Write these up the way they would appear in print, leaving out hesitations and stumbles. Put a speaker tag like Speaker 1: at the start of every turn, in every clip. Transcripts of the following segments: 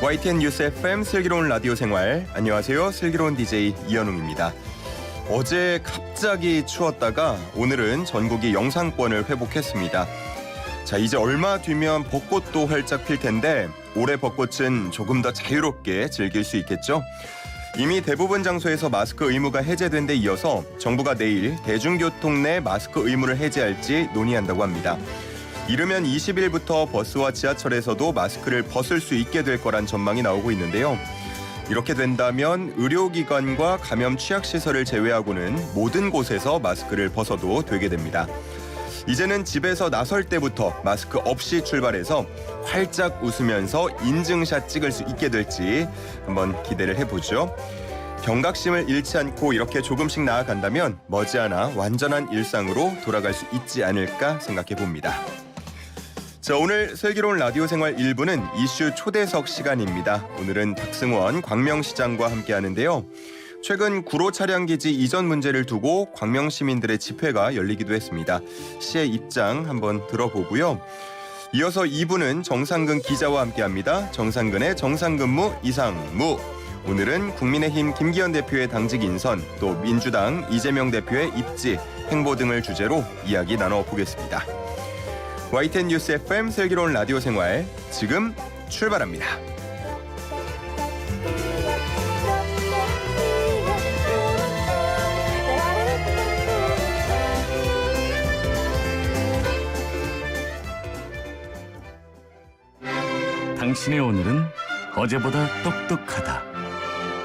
Speaker 1: YTN 뉴스 FM 슬기로운 라디오 생활. 안녕하세요. 슬기로운 DJ 이현웅입니다. 어제 갑자기 추웠다가 오늘은 전국이 영상권을 회복했습니다. 자, 이제 얼마 뒤면 벚꽃도 활짝 필 텐데 올해 벚꽃은 조금 더 자유롭게 즐길 수 있겠죠? 이미 대부분 장소에서 마스크 의무가 해제된 데 이어서 정부가 내일 대중교통 내 마스크 의무를 해제할지 논의한다고 합니다. 이르면 20일부터 버스와 지하철에서도 마스크를 벗을 수 있게 될 거란 전망이 나오고 있는데요. 이렇게 된다면 의료기관과 감염 취약시설을 제외하고는 모든 곳에서 마스크를 벗어도 되게 됩니다. 이제는 집에서 나설 때부터 마스크 없이 출발해서 활짝 웃으면서 인증샷 찍을 수 있게 될지 한번 기대를 해보죠. 경각심을 잃지 않고 이렇게 조금씩 나아간다면 머지않아 완전한 일상으로 돌아갈 수 있지 않을까 생각해 봅니다. 자, 오늘 슬기로운 라디오 생활 1부는 이슈 초대석 시간입니다. 오늘은 박승원 광명시장과 함께 하는데요. 최근 구로 차량기지 이전 문제를 두고 광명 시민들의 집회가 열리기도 했습니다. 시의 입장 한번 들어보고요. 이어서 2부는 정상근 기자와 함께합니다. 정상근의 정상근무 이상무. 오늘은 국민의힘 김기현 대표의 당직 인선, 또 민주당 이재명 대표의 입지, 행보 등을 주제로 이야기 나눠보겠습니다. YTN 뉴스 FM 슬기로운 라디오 생활 지금 출발합니다.
Speaker 2: 당신의 오늘은 어제보다 똑똑하다.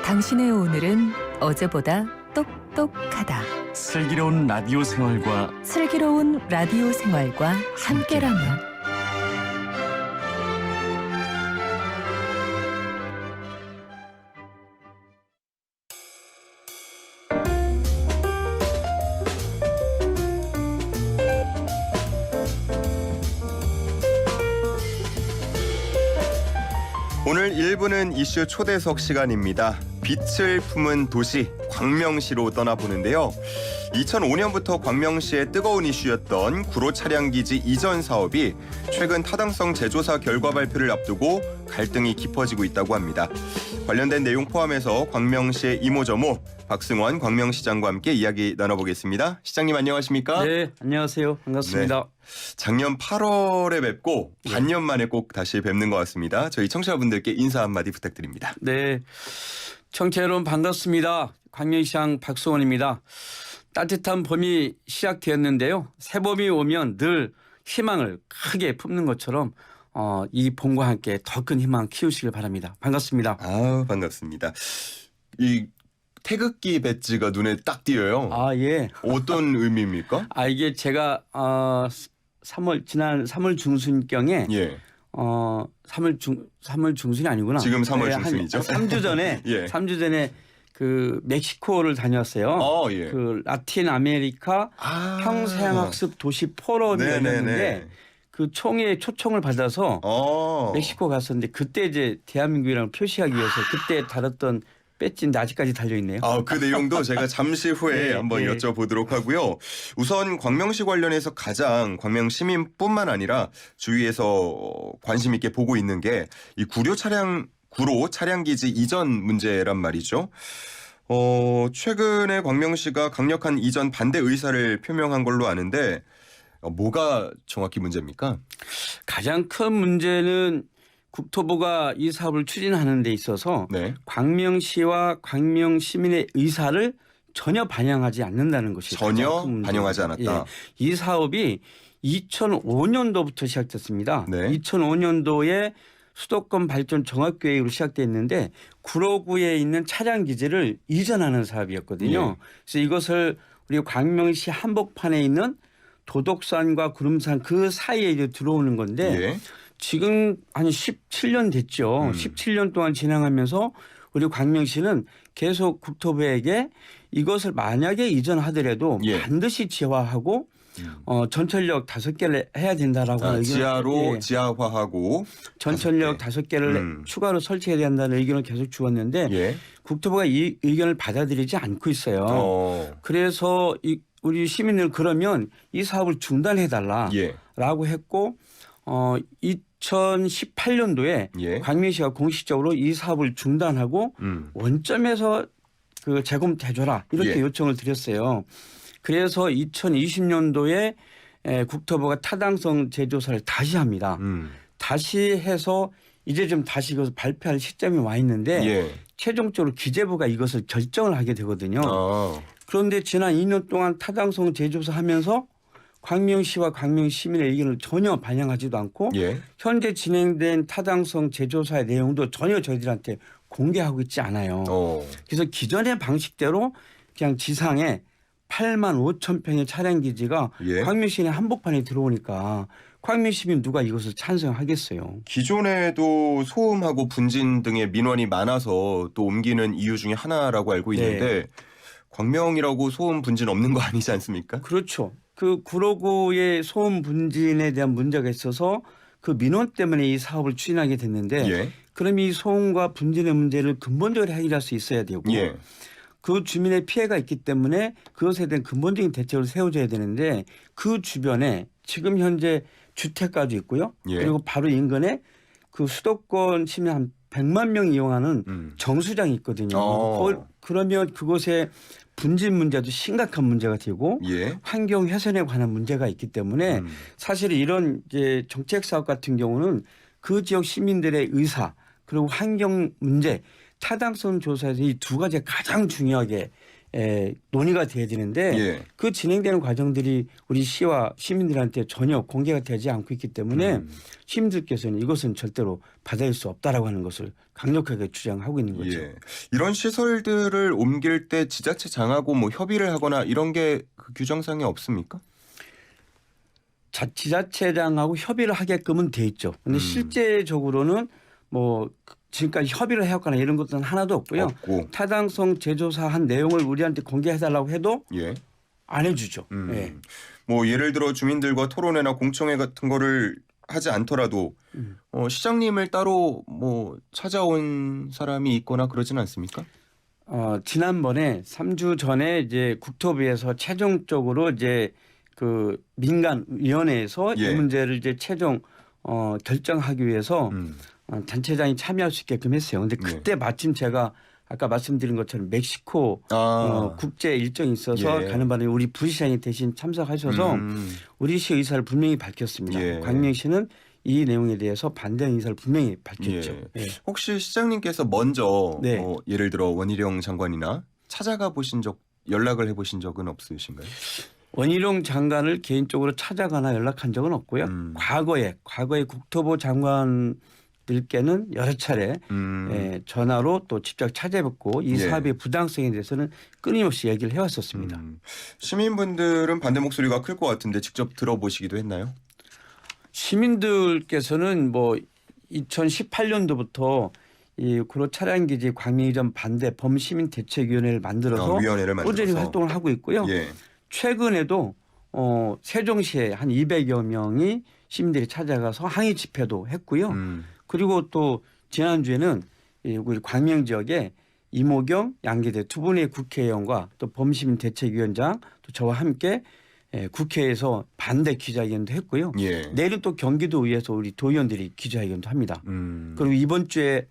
Speaker 3: 당신의 오늘은 어제보다 똑똑하다.
Speaker 2: 슬기로운 라디오 생활과
Speaker 3: 슬기로운 라디오 생활과 함께라면
Speaker 1: 오늘 1부는 이슈 초대석 시간입니다. 빛을 품은 도시 광명시로 떠나보는데요. 2005년부터 광명시의 뜨거운 이슈였던 구로 차량기지 이전 사업이 최근 타당성 재조사 결과 발표를 앞두고 갈등이 깊어지고 있다고 합니다. 관련된 내용 포함해서 광명시의 이모저모 박승원 광명시장과 함께 이야기 나눠보겠습니다. 시장님 안녕하십니까?
Speaker 4: 네, 안녕하세요. 반갑습니다.
Speaker 1: 네. 작년 8월에 뵙고 반년 만에 꼭 다시 뵙는 것 같습니다. 저희 청취자분들께 인사 한마디 부탁드립니다.
Speaker 4: 네, 청취자 여러분 반갑습니다. 광명시장 박수원입니다. 따뜻한 봄이 시작되었는데요. 새봄이 오면 늘 희망을 크게 품는 것처럼 이 봄과 함께 더 큰 희망 키우시길 바랍니다. 반갑습니다.
Speaker 1: 아우, 반갑습니다. 이 태극기 배지가 눈에 딱 띄어요.
Speaker 4: 아, 예.
Speaker 1: 어떤 의미입니까?
Speaker 4: 이게 제가 지난 3월 중순경에
Speaker 1: 예.
Speaker 4: 3월 중순이 아니구나.
Speaker 1: 지금 3월
Speaker 4: 네,
Speaker 1: 중순이죠.
Speaker 4: 3주 전에
Speaker 1: 예.
Speaker 4: 3주 전에 그 멕시코를 다녔어요.
Speaker 1: 예.
Speaker 4: 그 라틴 아메리카 평생학습 도시 포럼이 열렸는데 그 총회 초청을 받아서 멕시코 갔었는데 그때 이제 대한민국이랑 표시하기 위해서 그때 다뤘던 배지인데 아직까지 달려 있네요.
Speaker 1: 그 내용도 제가 잠시 후에
Speaker 4: 네,
Speaker 1: 한번
Speaker 4: 네.
Speaker 1: 여쭤보도록 하고요. 우선 광명시 관련해서 가장 광명 시민뿐만 아니라 주위에서 관심 있게 보고 있는 게 이 구로 차량기지 이전 문제란 말이죠. 최근에 광명시가 강력한 이전 반대 의사를 표명한 걸로 아는데 뭐가 정확히 문제입니까?
Speaker 4: 가장 큰 문제는 국토부가 이 사업을 추진하는 데 있어서
Speaker 1: 네.
Speaker 4: 광명시와 광명 시민의 의사를 전혀 반영하지 않는다는 것이
Speaker 1: 전혀
Speaker 4: 가장 큰 문제입니다.
Speaker 1: 반영하지 않았다.
Speaker 4: 예. 이 사업이 2005년도부터 시작됐습니다.
Speaker 1: 네.
Speaker 4: 2005년도에 수도권 발전 종합계획으로 시작됐는데 구로구에 있는 차량 기지를 이전하는 사업이었거든요.
Speaker 1: 예.
Speaker 4: 그래서 이것을 우리 광명시 한복판에 있는 도덕산과 구름산 그 사이에 이제 들어오는 건데
Speaker 1: 예.
Speaker 4: 지금 한 17년 됐죠. 17년 동안 진행하면서 우리 광명시는 계속 국토부에게 이것을 만약에 이전하더라도
Speaker 1: 예.
Speaker 4: 반드시 지하화하고 전철역 5개를 해야 된다라고 하는
Speaker 1: 지하로
Speaker 4: 예.
Speaker 1: 지하화하고
Speaker 4: 전철역 5개를
Speaker 1: 음.
Speaker 4: 추가로 설치해야 된다는 의견을 계속 주었는데
Speaker 1: 예.
Speaker 4: 국토부가 이 의견을 받아들이지 않고 있어요. 그래서 우리 시민들 그러면 이 사업을 중단해달라라고
Speaker 1: 예.
Speaker 4: 했고 2018년도에
Speaker 1: 예.
Speaker 4: 광명시가 공식적으로 이 사업을 중단하고 원점에서 그 재검토해줘라 이렇게
Speaker 1: 예.
Speaker 4: 요청을 드렸어요. 그래서 2020년도에 국토부가 타당성 재조사를 다시 합니다. 다시 해서 이제 좀 다시 이것을 발표할 시점이 와 있는데
Speaker 1: 예.
Speaker 4: 최종적으로 기재부가 이것을 결정을 하게 되거든요.
Speaker 1: 아.
Speaker 4: 그런데 지난 2년 동안 타당성 재조사하면서 광명시와 광명시민의 의견을 전혀 반영하지도 않고
Speaker 1: 예.
Speaker 4: 현재 진행된 타당성 재조사의 내용도 전혀 저희들한테 공개하고 있지 않아요. 그래서 기존의 방식대로 그냥 지상에 8만 5천 평의 차량 기지가
Speaker 1: 예.
Speaker 4: 광명시내 한복판에 들어오니까 광명시민 누가 이것을 찬성하겠어요.
Speaker 1: 기존에도 소음하고 분진 등의 민원이 많아서 또 옮기는 이유 중에 하나라고 알고 있는데 광명이라고 소음 분진 없는 거 아니지 않습니까?
Speaker 4: 그렇죠. 그 구로구의 소음 분진에 대한 문제가 있어서 그 민원 때문에 이 사업을 추진하게 됐는데
Speaker 1: 예.
Speaker 4: 그럼 이 소음과 분진의 문제를 근본적으로 해결할 수 있어야 되고
Speaker 1: 예.
Speaker 4: 그 주민의 피해가 있기 때문에 그것에 대한 근본적인 대책을 세워줘야 되는데 그 주변에 지금 현재 주택가도 있고요.
Speaker 1: 예.
Speaker 4: 그리고 바로 인근에 그 수도권 시민 한 100만 명 이용하는 정수장이 있거든요. 그러면 그곳에 분진 문제도 심각한 문제가 되고
Speaker 1: 예.
Speaker 4: 환경 훼손에 관한 문제가 있기 때문에 사실 이런 이제 정책 사업 같은 경우는 그 지역 시민들의 의사 그리고 환경 문제 타당성 조사에서 이 두 가지가 가장 중요하게 논의가 돼야 되는데
Speaker 1: 예.
Speaker 4: 그 진행되는 과정들이 우리 시와 시민들한테 전혀 공개가 되지 않고 있기 때문에 시민들께서는 이것은 절대로 받아들일 수 없다라고 하는 것을 강력하게 주장하고 있는 거죠.
Speaker 1: 예. 이런 시설들을 옮길 때 지자체장하고 뭐 협의를 하거나 이런 게 그 규정상에 없습니까?
Speaker 4: 지자체장하고 협의를 하게끔은 돼 있죠. 그런데 실제적으로는 뭐 지금까지 협의를 해왔거나 이런 것들은 하나도 없고요.
Speaker 1: 없고.
Speaker 4: 타당성 재조사한 내용을 우리한테 공개해달라고 해도
Speaker 1: 예.
Speaker 4: 안 해주죠. 예.
Speaker 1: 뭐 예를 들어 주민들과 토론회나 공청회 같은 거를 하지 않더라도 시장님을 따로 뭐 찾아온 사람이 있거나 그러진 않습니까?
Speaker 4: 지난번에 3주 전에 이제 국토부에서 최종적으로 이제 그 민간위원회에서
Speaker 1: 예.
Speaker 4: 이 문제를 이제 최종 결정하기 위해서 단체장이 참여할 수 있게끔 했어요. 근데 그때 마침 제가 아까 말씀드린 것처럼 멕시코 국제 일정이 있어서
Speaker 1: 예.
Speaker 4: 가는 바람에 우리 부시장이 대신 참석하셔서 우리 시 의사를 분명히 밝혔습니다.
Speaker 1: 예.
Speaker 4: 광명시는 이 내용에 대해서 반대하는 의사를 분명히 밝혔죠.
Speaker 1: 예.
Speaker 4: 예.
Speaker 1: 혹시 시장님께서 먼저
Speaker 4: 네.
Speaker 1: 뭐 예를 들어 원희룡 장관이나 찾아가 보신 적 연락을 해보신 적은 없으신가요?
Speaker 4: 원희룡 장관을 개인적으로 찾아가나 연락한 적은 없고요. 과거에 국토부 장관들께는 여러 차례 전화로 또 직접 찾아뵙고 이
Speaker 1: 예.
Speaker 4: 사업의 부당성에 대해서는 끊임없이 얘기를 해왔었습니다.
Speaker 1: 시민분들은 반대 목소리가 클 것 같은데 직접 들어보시기도 했나요?
Speaker 4: 시민들께서는 뭐 2018년도부터 이 구로 차량기지 광명이전 반대 범시민대책위원회를 만들어서
Speaker 1: 위원회를 만들어서
Speaker 4: 꾸준히 활동을 하고 있고요.
Speaker 1: 예.
Speaker 4: 최근에도 세종시에 한 200여 명이 시민들이 찾아가서 항의 집회도 했고요. 그리고 또 지난주에는 우리 광명 지역에 이모경, 양계대 두 분의 국회의원과 또 범시민대책위원장 또 저와 함께 국회에서 반대 기자회견도 했고요.
Speaker 1: 예.
Speaker 4: 내일은 또 경기도의회에서 우리 도의원들이 기자회견도 합니다. 그리고 이번 주에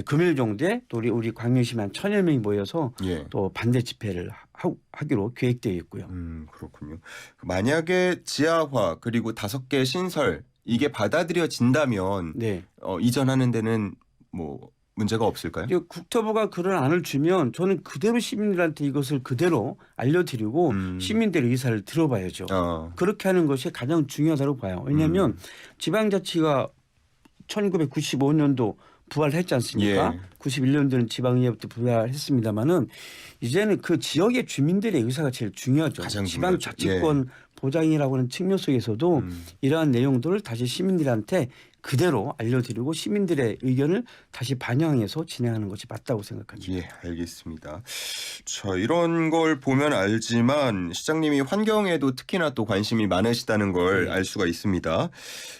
Speaker 4: 금일 정도에 또 우리 광명시민 한 1,000여 명이 모여서
Speaker 1: 예.
Speaker 4: 또 반대 집회를 하기로 계획되어 있고요.
Speaker 1: 그렇군요. 만약에 지하화 그리고 5개 신설 이게 받아들여진다면
Speaker 4: 네.
Speaker 1: 이전하는 데는 뭐 문제가 없을까요?
Speaker 4: 국토부가 그런 안을 주면 저는 그대로 시민들한테 이것을 그대로 알려드리고 시민들의 의사를 들어봐야죠. 그렇게 하는 것이 가장 중요하다고 봐요. 왜냐하면 지방자치가 1995년도 부활했지 않습니까?
Speaker 1: 예.
Speaker 4: 91년도는 지방의회부터 부활했습니다마는 이제는 그 지역의 주민들의 의사가 제일 중요하죠.
Speaker 1: 가장
Speaker 4: 지방자치권 보장이라고 하는 측면 속에서도 이러한 내용들을 다시 시민들한테 그대로 알려드리고 시민들의 의견을 다시 반영해서 진행하는 것이 맞다고 생각합니다.
Speaker 1: 예, 알겠습니다. 자, 이런 걸 보면 알지만 시장님이 환경에도 특히나 또 관심이 많으시다는 걸 알 수가 있습니다.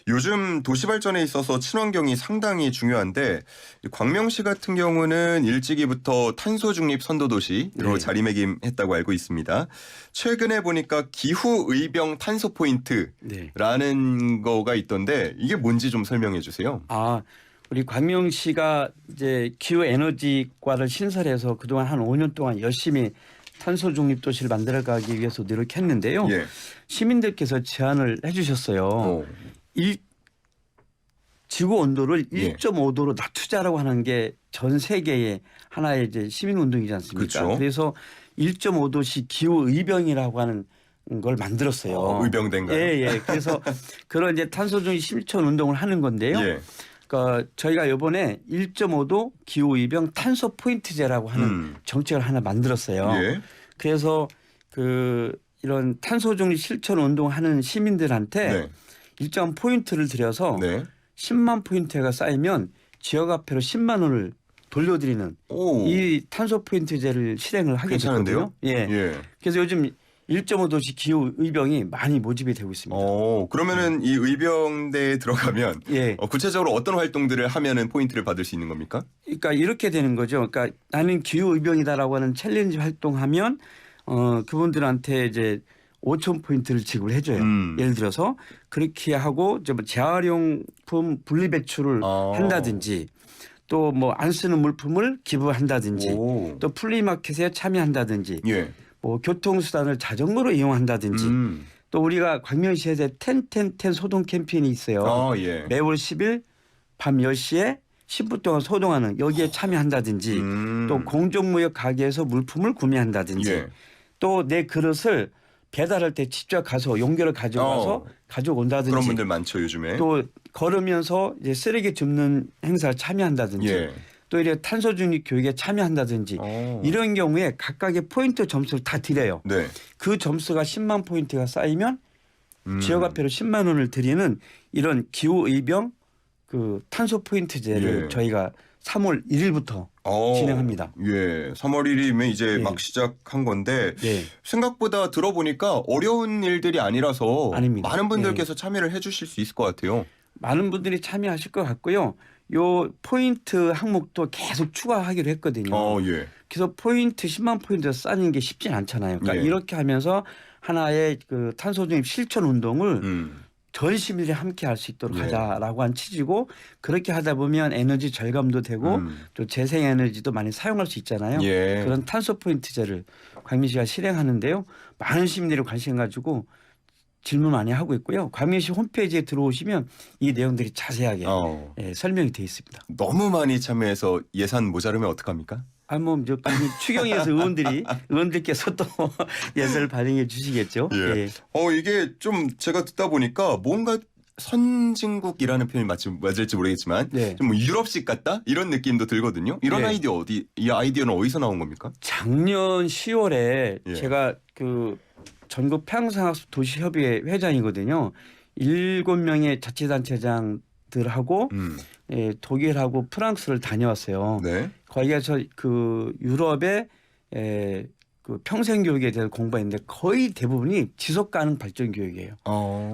Speaker 1: 요즘 도시 발전에 있어서 친환경이 상당히 중요한데 광명시 같은 경우는 일찍이부터 탄소 중립 선도 도시로 자리매김했다고 알고 있습니다. 최근에 보니까 기후 의병 탄소 포인트라는 거가 있던데 이게 뭔지 좀 설명해 주세요.
Speaker 4: 우리 광명시가 이제 기후 에너지과를 신설해서 그동안 한 5년 동안 열심히 탄소 중립 도시를 만들어가기 위해서 노력했는데요.
Speaker 1: 예.
Speaker 4: 시민들께서 제안을 해주셨어요. 지구 온도를
Speaker 1: 예.
Speaker 4: 1.5도로 낮추자라고 하는 게 전 세계의 하나의 이제 시민 운동이지 않습니까?
Speaker 1: 그렇죠.
Speaker 4: 그래서 1.5도씩 기후 의병이라고 하는 걸 만들었어요.
Speaker 1: 의병대인가요?
Speaker 4: 예. 그래서 그런 이제 탄소 중립 실천 운동을 하는 건데요.
Speaker 1: 예.
Speaker 4: 그러니까 저희가 이번에 1.5도 기후 의병 탄소 포인트제라고 하는 정책을 하나 만들었어요.
Speaker 1: 예.
Speaker 4: 그래서 이런 탄소 중립 실천 운동하는 시민들한테
Speaker 1: 네.
Speaker 4: 일정한 포인트를 들여서
Speaker 1: 네.
Speaker 4: 10만 포인트가 쌓이면 지역화폐로 10만 원을 돌려드리는
Speaker 1: 오.
Speaker 4: 이 탄소 포인트제를 실행을 하게
Speaker 1: 괜찮은데요?
Speaker 4: 됐거든요. 예. 그래서 요즘 1.5도시 기후 의병이 많이 모집이 되고 있습니다.
Speaker 1: 그러면은 이 의병대에 들어가면
Speaker 4: 예.
Speaker 1: 구체적으로 어떤 활동들을 하면은 포인트를 받을 수 있는 겁니까?
Speaker 4: 그러니까 이렇게 되는 거죠. 그러니까 나는 기후 의병이다라고 하는 챌린지 활동하면 그분들한테 이제 5천 포인트를 지급을 해줘요. 예를 들어서 그렇게 하고 좀 재활용품 분리 배출을 한다든지 또 뭐 안 쓰는 물품을 기부한다든지 또 플리마켓에 참여한다든지
Speaker 1: 예.
Speaker 4: 뭐 교통수단을 자전거로 이용한다든지 또 우리가 광명시에서 10 소동 캠페인이 있어요.
Speaker 1: 예.
Speaker 4: 매월 10일 밤 10시에 10분 동안 소동하는 여기에 참여한다든지 또 공정무역 가게에서 물품을 구매한다든지
Speaker 1: 예.
Speaker 4: 또 내 그릇을 배달할 때 직접 가서 용기를 가져가서 가져온다든지
Speaker 1: 그런 분들 많죠 요즘에.
Speaker 4: 또 걸으면서 이제 쓰레기 줍는 행사에 참여한다든지
Speaker 1: 예.
Speaker 4: 또 이렇게 탄소 중립 교육에 참여한다든지 이런 경우에 각각의 포인트 점수를 다 드려요.
Speaker 1: 네.
Speaker 4: 그 점수가 10만 포인트가 쌓이면 지역화폐로 10만 원을 드리는 이런 기후 의병 탄소 포인트제를
Speaker 1: 예.
Speaker 4: 저희가 3월 1일부터 진행합니다.
Speaker 1: 예. 3월 1일이면 이제
Speaker 4: 예.
Speaker 1: 막 시작한 건데
Speaker 4: 네.
Speaker 1: 생각보다 들어보니까 어려운 일들이 아니라서
Speaker 4: 아닙니다.
Speaker 1: 많은 분들께서 참여를 해 주실 수 있을 것 같아요.
Speaker 4: 많은 분들이 참여하실 것 같고요. 요 포인트 항목도 계속 추가하기로 했거든요.
Speaker 1: 예.
Speaker 4: 그래서 포인트 10만 포인트 쌓는 게 쉽진 않잖아요. 그러니까
Speaker 1: 예.
Speaker 4: 이렇게 하면서 하나의 탄소 중립 실천 운동을
Speaker 1: 음.
Speaker 4: 전 시민들이 함께 할 수 있도록
Speaker 1: 예.
Speaker 4: 하자라고 한 취지고 그렇게 하다 보면 에너지 절감도 되고 또 재생에너지도 많이 사용할 수 있잖아요.
Speaker 1: 예.
Speaker 4: 그런 탄소 포인트제를 광명시가 실행하는데요. 많은 시민들이 관심 가지고 질문 많이 하고 있고요. 광명시 홈페이지에 들어오시면 이 내용들이 자세하게 설명이 되어 있습니다.
Speaker 1: 너무 많이 참여해서 예산 모자르면 어떡합니까?
Speaker 4: 추경에서 의원들께서 또 예산을 발행해 주시겠죠.
Speaker 1: 예. 이게 좀 제가 듣다 보니까 뭔가 선진국이라는 표현이 맞을지 모르겠지만
Speaker 4: 네.
Speaker 1: 좀 유럽식 같다 이런 느낌도 들거든요. 이런
Speaker 4: 네.
Speaker 1: 이 아이디어는 어디서 나온 겁니까?
Speaker 4: 작년 10월에
Speaker 1: 예.
Speaker 4: 제가 전국 평양상학습 도시협의회 회장이거든요. 7명의 자치단체장들하고 독일하고 프랑스를 다녀왔어요.
Speaker 1: 네.
Speaker 4: 거기에서 유럽의 평생교육에 대해서 공부했는데 거의 대부분이 지속가능 발전 교육이에요.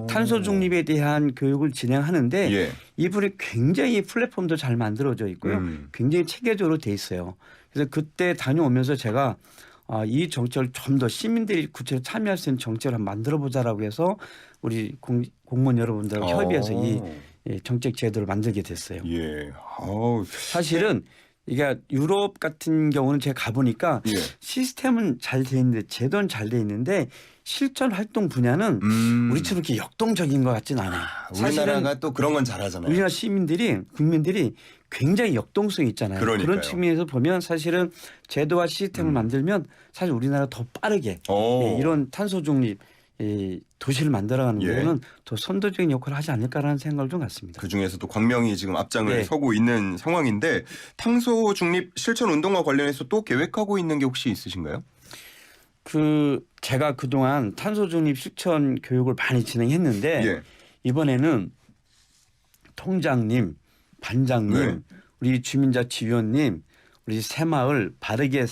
Speaker 4: 탄소 중립에 대한 교육을 진행하는데
Speaker 1: 예.
Speaker 4: 이분이 굉장히 플랫폼도 잘 만들어져 있고요. 굉장히 체계적으로 돼 있어요. 그래서 그때 다녀오면서 제가 이 정책을 좀 더 시민들이 구체적으로 참여할 수 있는 정책을 한번 만들어보자라고 해서 우리 공무원 여러분들하고 협의해서 이 정책 제도를 만들게 됐어요.
Speaker 1: 예.
Speaker 4: 사실은 이게 유럽 같은 경우는 제가 가보니까
Speaker 1: 예.
Speaker 4: 시스템은 잘 돼 있는데 제도는 잘 돼 있는데 실천 활동 분야는 우리처럼 이렇게 역동적인 것 같지는 않아요.
Speaker 1: 우리나라가 또 그런 건 잘하잖아요.
Speaker 4: 우리나라 국민들이 굉장히 역동성이 있잖아요.
Speaker 1: 그러니까요.
Speaker 4: 그런 측면에서 보면 사실은 제도와 시스템을 만들면 사실 우리나라 더 빠르게 이런 탄소 중립 도시를 만들어가는
Speaker 1: 예.
Speaker 4: 데는 더 선도적인 역할을 하지 않을까라는 생각을 좀 갖습니다.
Speaker 1: 그중에서도 광명이 지금 앞장을
Speaker 4: 네.
Speaker 1: 서고 있는 상황인데 탄소 중립 실천 운동과 관련해서 또 계획하고 있는 게 혹시 있으신가요?
Speaker 4: 제가 그동안 탄소 중립 실천 교육을 많이 진행했는데
Speaker 1: 예.
Speaker 4: 이번에는 통장님, 반장님,
Speaker 1: 네.
Speaker 4: 우리 주민자치위원님, 우리 새마을 바르게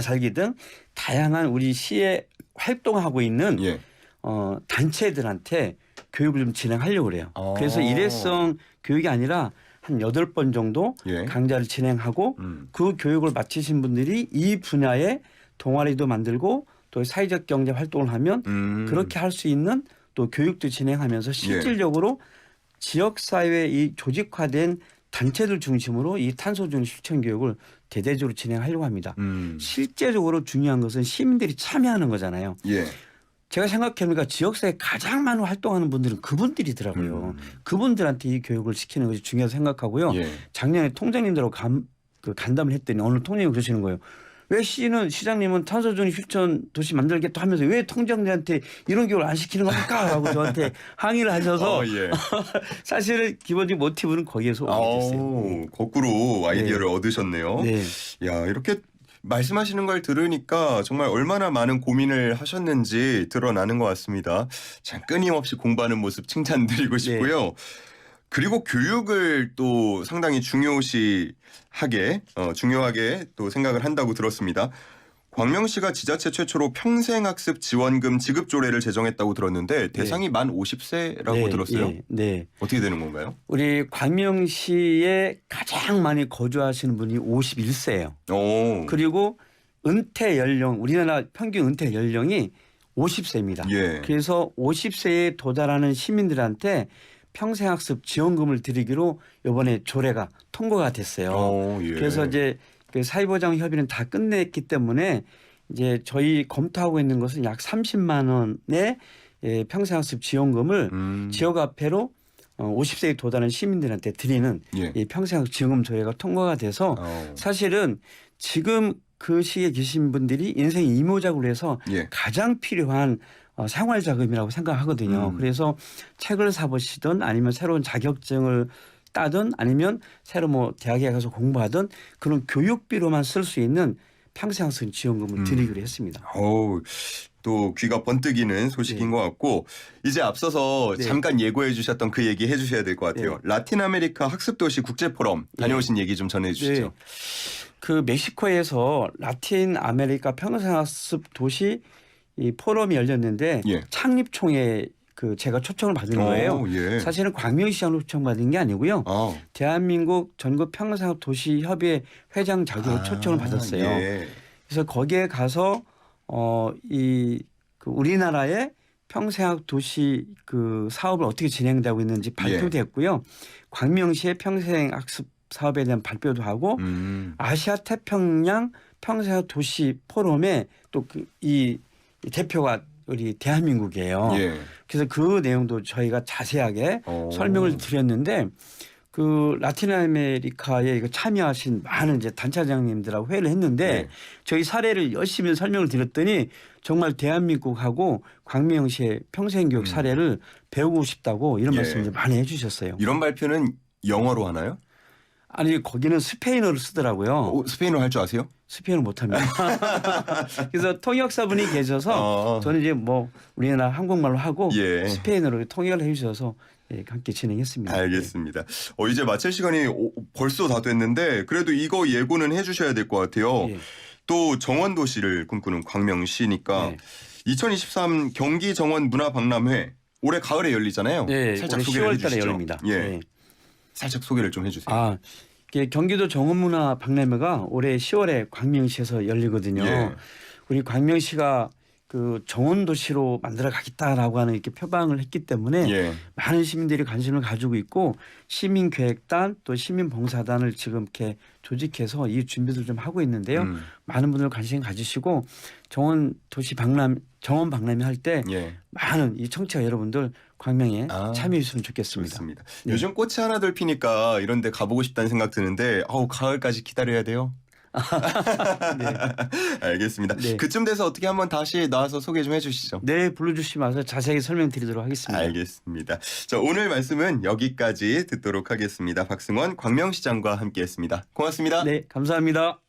Speaker 4: 살기 등 다양한 우리 시에 활동하고 있는
Speaker 1: 예.
Speaker 4: 단체들한테 교육을 좀 진행하려고 그래요. 그래서 일회성 교육이 아니라 한 8번 정도
Speaker 1: 예.
Speaker 4: 강좌를 진행하고 그 교육을 마치신 분들이 이 분야에 동아리도 만들고 또 사회적 경제 활동을 하면 그렇게 할 수 있는 또 교육도 진행하면서 실질적으로 지역사회 이 조직화된 단체들 중심으로 이 탄소중 실천 교육을 대대적으로 진행하려고 합니다. 실제적으로 중요한 것은 시민들이 참여하는 거잖아요.
Speaker 1: 예.
Speaker 4: 제가 생각해보니까 지역사회에 가장 많은 활동하는 분들은 그분들이더라고요. 그분들한테 이 교육을 시키는 것이 중요하다고 생각하고요.
Speaker 1: 예. 작년에
Speaker 4: 통장님들하고 간담을 했더니 어느 통장님이 그러시는 거예요. 왜 시장님은 탄소중 실천 도시 만들겠다 하면서 왜 통장들한테 이런 교육을 안 시키는 겁니까? 하고 저한테 항의를 하셔서
Speaker 1: 예.
Speaker 4: 사실은 기본적인 모티브는 거기에서 오게 됐어요.
Speaker 1: 거꾸로 아이디어를 얻으셨네요.
Speaker 4: 네.
Speaker 1: 야, 이렇게 말씀하시는 걸 들으니까 정말 얼마나 많은 고민을 하셨는지 드러나는 것 같습니다. 참 끊임없이 공부하는 모습 칭찬드리고 싶고요. 그리고 교육을 또 상당히 중요하게 또 생각을 한다고 들었습니다. 광명시가 지자체 최초로 평생학습 지원금 지급 조례를 제정했다고 들었는데 대상이 만 50세라고 들었어요.
Speaker 4: 네.
Speaker 1: 어떻게 되는 건가요?
Speaker 4: 우리 광명시에 가장 많이 거주하시는 분이 51세예요.
Speaker 1: 오.
Speaker 4: 그리고 은퇴 연령 우리나라 평균 은퇴 연령이 50세입니다.
Speaker 1: 예.
Speaker 4: 그래서 50세에 도달하는 시민들한테 평생학습 지원금을 드리기로 이번에 조례가 통과가 됐어요.
Speaker 1: 예.
Speaker 4: 그래서 이제 그 사회보장 협의는 다 끝냈기 때문에 이제 저희 검토하고 있는 것은 약 30만 원의 평생학습 지원금을 지역화폐로 50세에 도달하는 시민들한테 드리는 이 평생학습 지원금 조례가 통과가 돼서 사실은 지금 그 시기에 계신 분들이 인생 이모작으로 해서 가장 필요한 생활자금이라고 생각하거든요. 그래서 책을 사보시든 아니면 새로운 자격증을 따든 아니면 새로 뭐 대학에 가서 공부하든 그런 교육비로만 쓸 수 있는 평생학습 지원금을 드리기로 했습니다.
Speaker 1: 또 귀가 번뜩이는 소식인 것 같고 이제 앞서서 잠깐 예고해 주셨던 그 얘기 해 주셔야 될 것 같아요. 라틴 아메리카 학습도시 국제포럼 다녀오신 얘기 좀 전해 주시죠.
Speaker 4: 그 멕시코에서 라틴 아메리카 평생학습 도시 이 포럼이 열렸는데 창립총회 그 제가 초청을 받은 거예요. 사실은 광명시장으로 초청받은 게 아니고요. 대한민국 전국 평생학습 도시 협의회 회장 자격으로 초청을 받았어요. 그래서 거기에 가서 그 우리나라의 평생학 도시 그 사업을 어떻게 진행되고 있는지 발표됐고요. 광명시의 평생학습 사업에 대한 발표도 하고 아시아 태평양 평생학 도시 포럼에 또 이 대표가 우리 대한민국이에요. 그래서 그 내용도 저희가 자세하게 설명을 드렸는데 그 라틴 아메리카에 참여하신 많은 이제 단체장님들하고 회의를 했는데 저희 사례를 열심히 설명을 드렸더니 정말 대한민국하고 광명시의 평생교육 사례를 배우고 싶다고 이런 말씀을 많이 해주셨어요.
Speaker 1: 이런 발표는 영어로 하나요?
Speaker 4: 아니 거기는 스페인어를 쓰더라고요.
Speaker 1: 스페인어 할 줄 아세요?
Speaker 4: 스페인어 못합니다. 그래서 통역사분이 계셔서 저는 이제 뭐 우리나라 한국말로 하고 스페인어로 통역을 해주셔서 함께 진행했습니다.
Speaker 1: 알겠습니다. 이제 마칠 시간이 벌써 다 됐는데 그래도 이거 예고는 해주셔야 될 것 같아요. 또 정원도시를 꿈꾸는 광명시니까 2023 경기 정원 문화박람회 올해 가을에 열리잖아요. 살짝 소개를
Speaker 4: 10월 달에
Speaker 1: 해주시죠.
Speaker 4: 열립니다.
Speaker 1: 살짝 소개를 좀 해주세요.
Speaker 4: 경기도 정원문화 박람회가 올해 10월에 광명시에서 열리거든요. 우리 광명시가 그 정원도시로 만들어 가겠다라고 하는 이렇게 표방을 했기 때문에 많은 시민들이 관심을 가지고 있고 시민계획단 또 시민봉사단을 지금 이렇게 조직해서 이 준비를 좀 하고 있는데요. 많은 분들 관심 가지시고 정원 박람회 할 때 많은 이 청취자 여러분들 광명에 참여해 주시면 좋겠습니다.
Speaker 1: 좋습니다. 요즘 꽃이 하나둘 피니까 이런 데 가보고 싶다는 생각 드는데 가을까지 기다려야 돼요? 알겠습니다. 그쯤 돼서 어떻게 한번 다시 나와서 소개 좀 해주시죠.
Speaker 4: 네, 불러주시면 자세히 설명드리도록 하겠습니다.
Speaker 1: 알겠습니다. 자, 오늘 말씀은 여기까지 듣도록 하겠습니다. 박승원 광명시장과 함께했습니다. 고맙습니다.
Speaker 4: 네, 감사합니다.